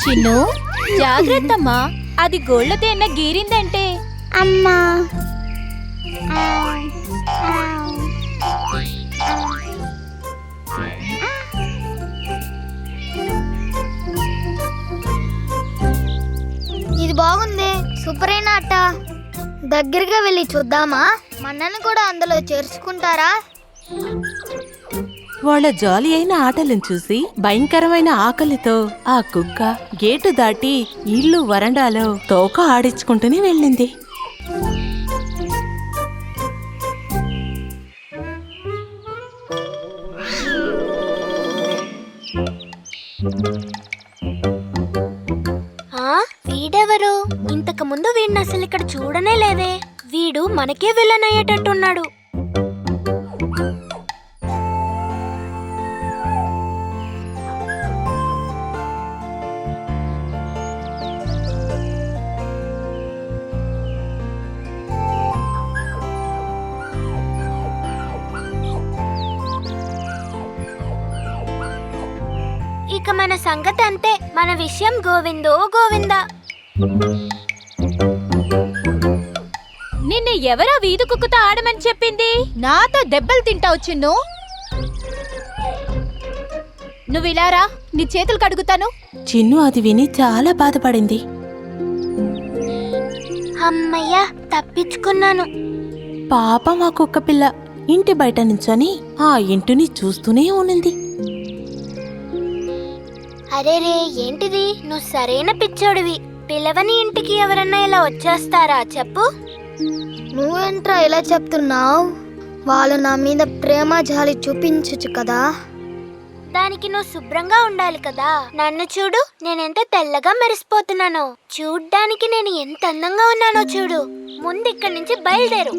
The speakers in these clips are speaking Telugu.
చిన్ను జాగ్రత్తమ్మా, అది గోళ్లతో ఎన్న గీరిందంటే. అమ్మా ఇది బాగుంది, సూపర్ అయిన ఆట. దగ్గరగా వెళ్ళి చూద్దామా? మన్నను కూడా అందులో చేర్చుకుంటారా? వాళ్ళ జాలి అయిన ఆటలను చూసి భయంకరమైన ఆకలితో ఆ కుక్క గేటు దాటి ఇల్లు వరండాలో తోక ఆడించుకుంటూనే వెళ్ళింది. వీడెవరు? ఇంతకు ముందు వీడిని అసలు ఇక్కడ చూడనే లేదే. వీడు మనకే విలన్ అయ్యేటట్టున్నాడు. ఇక మన సంగతి అంతే. మన విషయం గోవిందో గోవిందా. నిన్ను ఎవరా వీధి కుక్కతో ఆడమని చెప్పింది? నాతో దెబ్బలు తింటావు చిన్ను. నువ్వు ఇలారా, నీ చేతులు కడుగుతాను. చిన్ను అది విని చాలా బాధపడింది. అమ్మయ్యా, తప్పించుకున్నాను. పాపం ఆ కుక్క పిల్ల ఇంటి బయట నించొని ఆ ఇంటిని చూస్తూనే ఉన్నింది. అరేరే, ఏంటిది? నువ్వు సరైన పిచ్చోడివి. పిలవని ఇంటికి ఎవరన్నా ఇలా వచ్చేస్తారా చెప్పు? నువ్వేంట్రా ఇలా చెప్తున్నావు? వాళ్ళు నా మీద ప్రేమ జాలి చూపించచ్చు కదా. దానికి నువ్వు శుభ్రంగా ఉండాలి కదా. నన్ను చూడు, నేనెంత తెల్లగా మెరిసిపోతున్నానో. చూడ్డానికి నేను ఎంత అందంగా ఉన్నానో చూడు. ముందు ఇక్కడి నుంచి బయలుదేరు.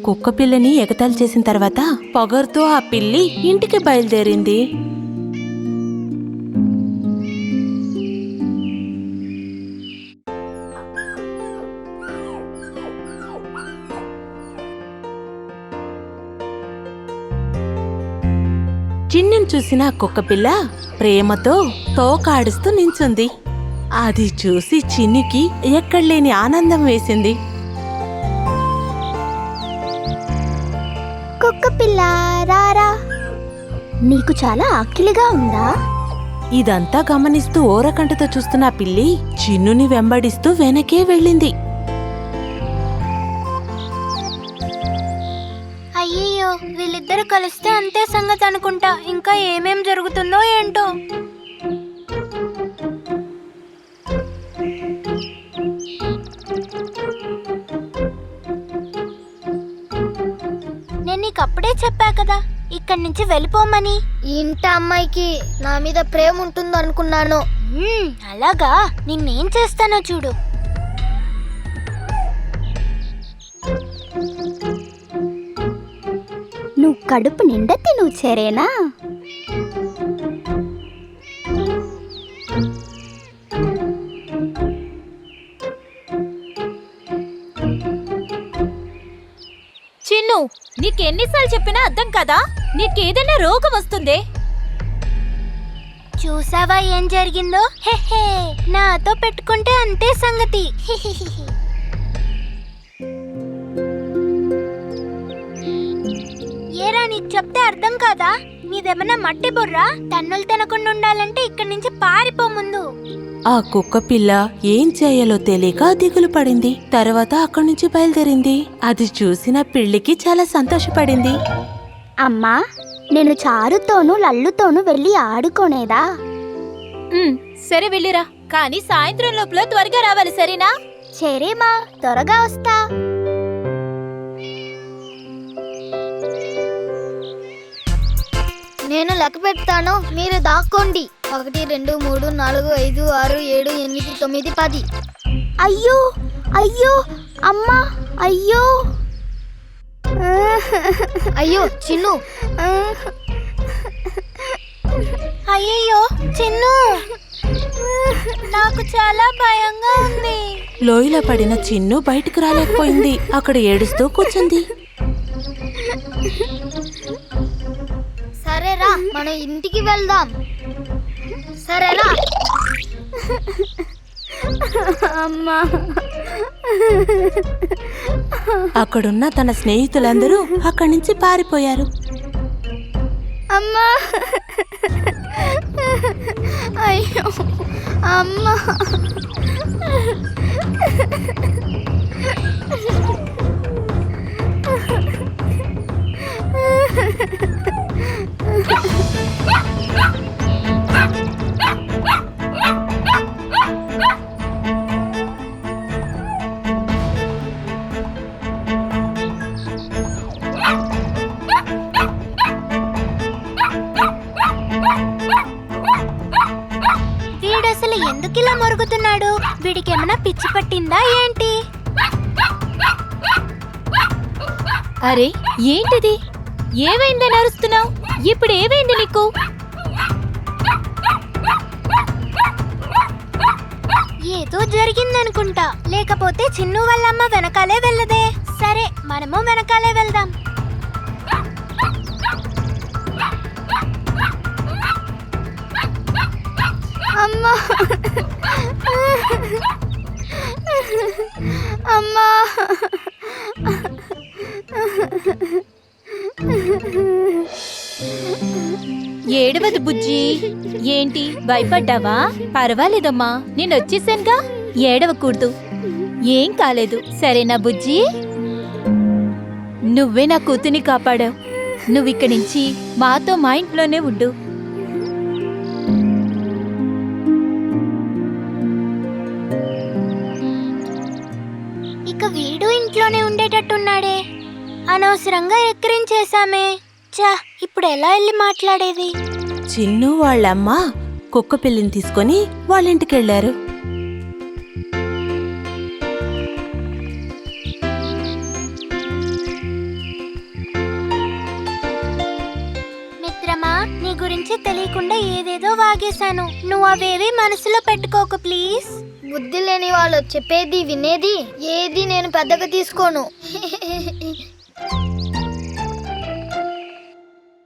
కుక్క పిల్లని ఎగతాళి చేసిన తర్వాత పొగరుతో ఆ పిల్లి ఇంటికి బయలుదేరింది. చిన్నుని చూసిన కుక్కపిల్ల ప్రేమతో తోకాడుస్తూ నించుంది. అది చూసి చిన్నుకి ఎక్కడలేని ఆనందం వేసింది. కుక్కపిల్ల రారా, నీకు చాలా ఆకలిగా ఉందా? ఇదంతా గమనిస్తూ ఓరకంటతో చూస్తున్న పిల్లి చిన్నుని వెంబడిస్తూ వెనకే వెళ్ళింది. అయ్యయ్యో, వీళ్ళిద్దరు కలిస్తే అంతే సంగతి అనుకుంటా. ఇంకా ఏమేం జరుగుతుందో ఏంటో. నేను నీకప్పుడే చెప్పా కదా ఇక్కడి నుంచి వెళ్ళిపోమని. ఇంటి అమ్మాయికి నా మీద ప్రేమ ఉంటుంది అనుకున్నాను. అలాగా, నిన్నేం చేస్తానో చూడు. నువ్వు కడుపు నిండా తిను సరేనా? చిన్ను, నీకెన్నిసార్లు చెప్పినా అర్థం కదా? నీకేదైనా రోగం వస్తుందే. చూసావా ఏం జరిగిందో? హెహే, నాతో పెట్టుకుంటే అంతే సంగతి. ఏరా, నీకు చెప్తే అర్థం కాదా? నీదేమన్నా మట్టి బుర్రా? తన్నులు తినకుండా ఉండాలంటే ఇక్కడి నుంచి పారిపో ముందు. ఆ కుక్క పిల్ల ఏం చేయాలో తెలియక దిగులు పడింది. తర్వాత అక్కడి నుంచి బయలుదేరింది. అది చూసిన పిల్లికి చాలా సంతోషపడింది. అమ్మా, నేను చారుతోనూ లల్లుతోనూ వెళ్ళి ఆడుకోనేదా? సరే వెళ్ళిరా, కానీ సాయంత్రం లోపల త్వరగా రావాలి సరేనా? సరేమా, త్వరగా వస్తా. నేను లెక్క పెడతాను, మీరు దాక్కోండి. 1 2 3 4 5 6 7 8 9 10. అయ్యో అయ్యో అమ్మా, అయ్యో అయ్యో చిన్ను. అయ్యయ్యో చిన్ను, నాకు చాలా భయంగా ఉంది. లోయలో పడిన చిన్ను బయటకు రాలేకపోయింది. అక్కడ ఏడుస్తూ కూర్చుంది. సరేరా, మనం ఇంటికి వెళ్దాం. సరేనా? అమ్మా. అక్కడున్న తన స్నేహితులందరూ అక్కడి నుంచి పారిపోయారు. అమ్మా. అయ్యో అమ్మా. వీడసలు ఎందుకు ఇలా మొరుగుతున్నాడు? వీడికేమైనా పిచ్చి పట్టిందా ఏంటి? అరే ఏంటిది? ఏమైందని అరుస్తున్నావు? ఇప్పుడు ఏమైంది నీకు? ఏదో జరిగిందనుకుంటా. లేకపోతే చిన్ను వాళ్ళమ్మ వెనకాలే వెళ్ళదే. సరే మనము వెనకాలే వెళ్దాం. అమ్మా. అమ్మా. ఏడవదు బుజ్జి. ఏంటి భయపడ్డావా? పర్వాలేదమ్మా, నేను వచ్చేసానుగా. ఏడవకూడదు, ఏం కాలేదు. సరేనా బుజ్జి? నువ్వే నా కూతుని కాపాడావు. నువ్విక్కడి నుంచి మాతో మా ఇంట్లోనే ఉండు. ఇక వీడు ఇంట్లోనే ఉండేటట్టున్నాడే. అనవసరంగా ఎక్కిరించేశామే. చా, ఇప్పుడు ఎలా వెళ్ళి మాట్లాడేది? చిన్ను వాళ్ళమ్మ కుక్క పిల్లిని తీసుకొని వాళ్ళింటికెళ్లారు. మిత్రమా, నీ గురించి తెలియకుండా ఏదేదో వాగేశాను. నువ్వు అవేవి మనసులో పెట్టుకోకు ప్లీజ్. బుద్ధి లేని వాళ్ళు చెప్పేది వినేది ఏది నేను పెద్దగా తీసుకోను.